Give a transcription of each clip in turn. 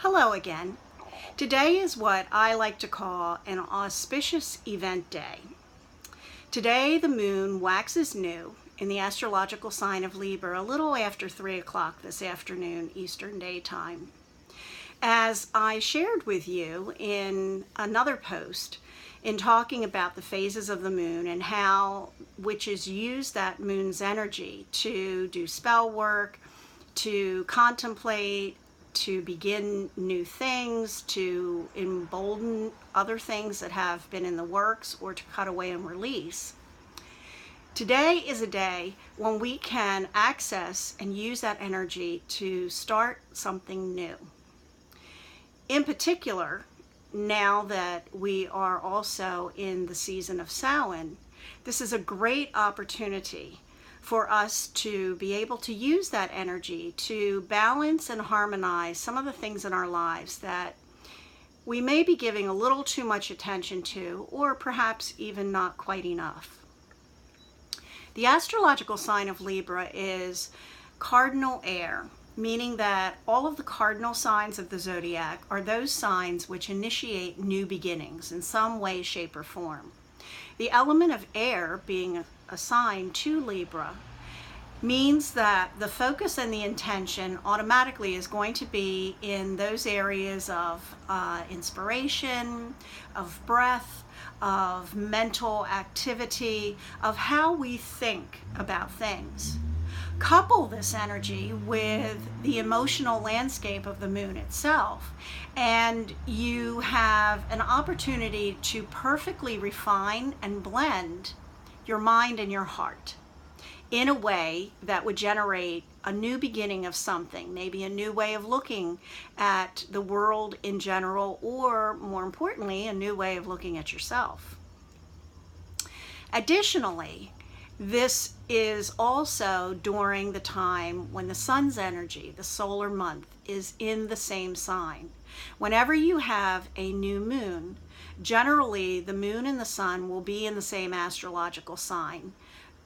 Hello again. Today is what I like to call an auspicious event day. Today the moon waxes new in the astrological sign of Libra a little after 3 o'clock this afternoon Eastern Daytime. As I shared with you in another post in talking about the phases of the moon and how witches use that moon's energy to do spell work, to contemplate, to begin new things, to embolden other things that have been in the works, or to cut away and release. Today is a day when we can access and use that energy to start something new. In particular, now that we are also in the season of Samhain, this is a great opportunity for us to be able to use that energy to balance and harmonize some of the things in our lives that we may be giving a little too much attention to, or perhaps even not quite enough. The astrological sign of Libra is cardinal air, meaning that all of the cardinal signs of the zodiac are those signs which initiate new beginnings in some way, shape, or form. The element of air being assigned to Libra means that the focus and the intention automatically is going to be in those areas of inspiration, of breath, of mental activity, of how we think about things. Couple this energy with the emotional landscape of the moon itself, and you have an opportunity to perfectly refine and blend your mind and your heart in a way that would generate a new beginning of something, maybe a new way of looking at the world in general, or more importantly, a new way of looking at yourself. Additionally, this is also during the time when the sun's energy, the solar month, is in the same sign. Whenever you have a new moon, generally the moon and the sun will be in the same astrological sign,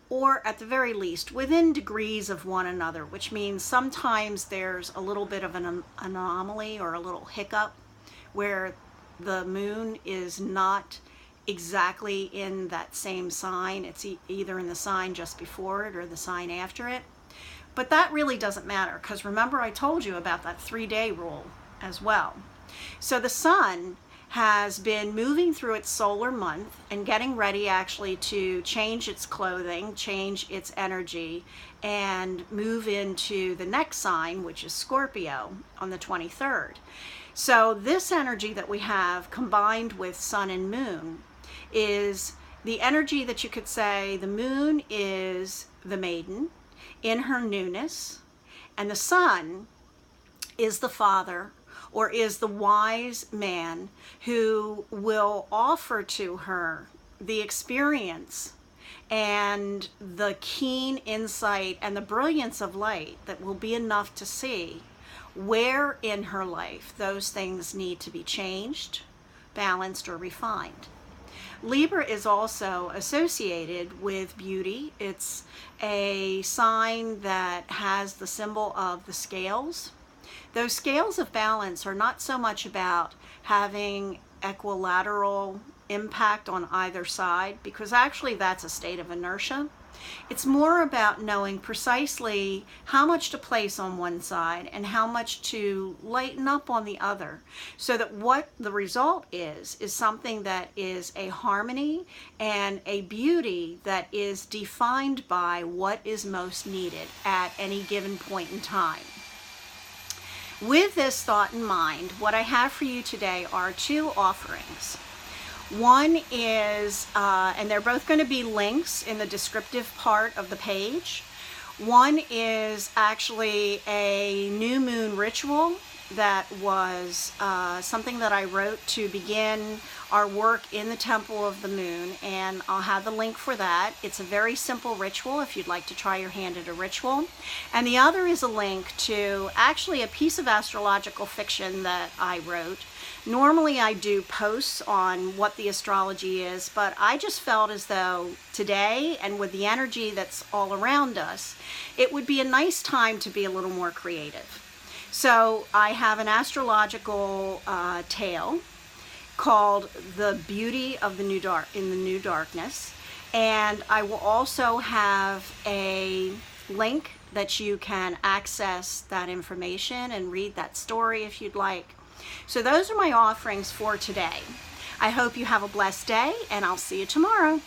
or at the very least within degrees of one another, which means sometimes there's a little bit of an anomaly or a little hiccup where the moon is not exactly in that same sign. It's either in the sign just before it or the sign after it. But that really doesn't matter, because remember I told you about that 3-day rule as well. So the sun has been moving through its solar month and getting ready actually to change its clothing, change its energy, and move into the next sign, which is Scorpio, on the 23rd. So this energy that we have combined with sun and moon is the energy that you could say the moon is the maiden in her newness, and the sun is the father, or is the wise man who will offer to her the experience and the keen insight and the brilliance of light that will be enough to see where in her life those things need to be changed, balanced, or refined. Libra is also associated with beauty. It's a sign that has the symbol of the scales. Those scales of balance are not so much about having equilateral impact on either side, because actually that's a state of inertia. It's more about knowing precisely how much to place on one side and how much to lighten up on the other, so that what the result is something that is a harmony and a beauty that is defined by what is most needed at any given point in time. With this thought in mind, what I have for you today are 2 offerings. One is, and they're both going to be links in the descriptive part of the page. One is actually a new moon ritual that was something that I wrote to begin our work in the Temple of the Moon, and I'll have the link for that. It's a very simple ritual if you'd like to try your hand at a ritual. And the other is a link to actually a piece of astrological fiction that I wrote. Normally I do posts on what the astrology is, but I just felt as though today, and with the energy that's all around us, it would be a nice time to be a little more creative. So I have an astrological tale called The Beauty of the New Dark in the New Darkness. And I will also have a link that you can access that information and read that story if you'd like. So those are my offerings for today. I hope you have a blessed day, and I'll see you tomorrow.